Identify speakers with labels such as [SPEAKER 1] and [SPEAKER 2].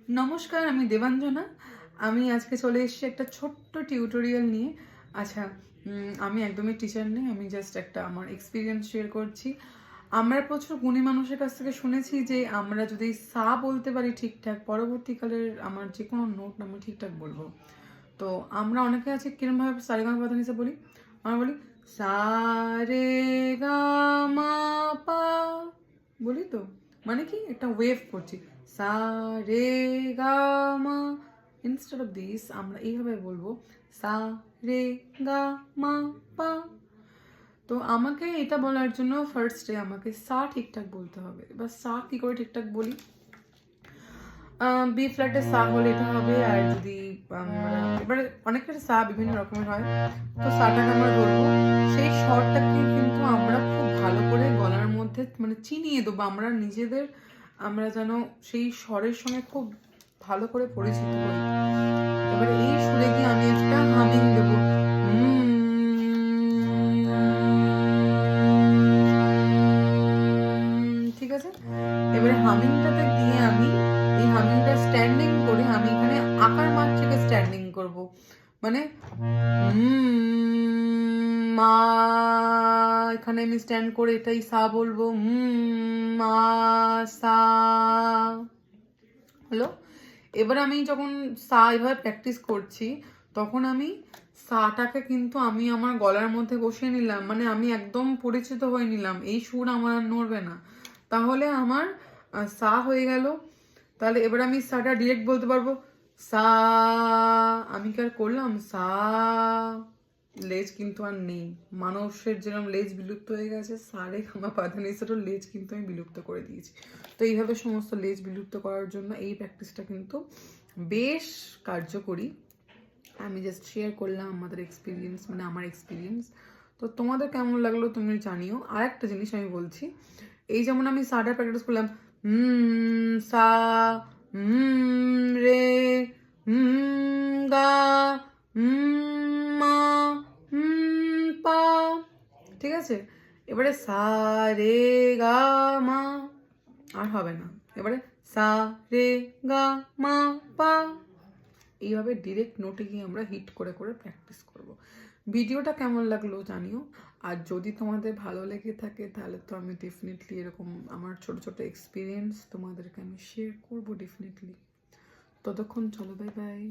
[SPEAKER 1] নমস্কার, আমি দেবাঞ্জনা। আমি আজকে চলে এসেছি একটা ছোট্ট টিউটোরিয়াল নিয়ে। আচ্ছা, আমি একদমই টিচার নেই, আমি জাস্ট একটা আমার এক্সপিরিয়েন্স শেয়ার করছি। আমরা প্রচুর গুণী মানুষের কাছ থেকে শুনেছি যে আমরা যদি সা বলতে পারি ঠিকঠাক, পরবর্তীকালের আমার যে কোনো নোট আমি ঠিকঠাক বলবো। তো আমরা অনেকে আছে কিরমভাবে সারেগামা পা ধা নি সা বলি। আমরা বলি সা রে গা মা পা, বলি তো, মানে কি একটা ওয়েভ করছি, সা রে গা মা। ইনস্টেড অফ দিস আমরা এইভাবে বলবো সা রে গা মা পা। তো আমাকে এটা বলার জন্য ফার্স্টে আমাকে সা ঠিকঠাক বলতে হবে। এবার সা কি করে ঠিকঠাক বলি, বি ফ্ল্যাটে সা হলে এটা হবে। আর যদি এবারে অনেকটা সা বিভিন্ন রকমের হয়, তো সাটাকে আমরা ধরবো, সেই স্বরটাকে কিন্তু আমরা খুব ভালো করে গলার মধ্যে মানে চিনিয়ে দেবো আমরা নিজেদের, আমরা যেন সেই স্বরের সঙ্গে খুব ভালো করে পরিচিত হই। এবারে এই সুরে গিয়ে আমি একটা হামিং দেবো, ঠিক আছে। এবারে হামিংটাতে দিয়ে আমি এই হামিংটা স্ট্যান্ডিং করে আমি এখানে আকার মাত্রিকে স্ট্যান্ডিং করব, মানে মা, এখানে আমি স্ট্যান্ড করে এটাই সা বলবো, মা সা হলো। এবার আমি যখন সা এভাবে প্র্যাকটিস করছি তখন আমি সাটাকে কিন্তু আমি আমার গলার মধ্যে বসিয়ে নিলাম, মানে আমি একদম পরিচিত হয়ে নিলাম, এই সুর আমার আর নড়বে না। তাহলে আমার সা হয়ে গেল। তাহলে এবার আমি সাটা ডিরেক্ট বলতে পারবো, সা। আমি কি আর করলাম সা, লেজ কিন্তু আর নেই। মানুষের যেরকম লেজ বিলুপ্ত হয়ে গেছে, সারে গামা পা ধা নি সা র লেজ কিন্তু আমি বিলুপ্ত করে দিয়েছি। তো এইভাবে সমস্ত লেজ বিলুপ্ত করার জন্য এই প্র্যাকটিসটা কিন্তু বেশ কার্যকরী। আমি জাস্ট শেয়ার করলাম আমাদের এক্সপিরিয়েন্স, মানে আমার এক্সপিরিয়েন্স। তো তোমাদের কেমন লাগলো তুমি জানিও। আর একটা জিনিস আমি বলছি, এই যেমন আমি সাটা প্র্যাকটিস করলাম, সা, রে, গা, মা, পা, ঠিক আছে। এবারে সা রে গা মা আর হবে না। এবারে সা রে গা মা পা, এইভাবে ডিরেক্ট নোটে গিয়ে আমরা হিট করে করে প্র্যাকটিস করব। ভিডিওটা কেমন লাগলো জানিও। আর যদি তোমাদের ভালো লেগে থাকে তাহলে তো আমি ডেফিনেটলি এরকম আমার ছোট ছোট এক্সপিরিয়েন্স তোমাদেরকে আমি শেয়ার করবো ডেফিনেটলি। ততক্ষণ চলো, বাই বাই।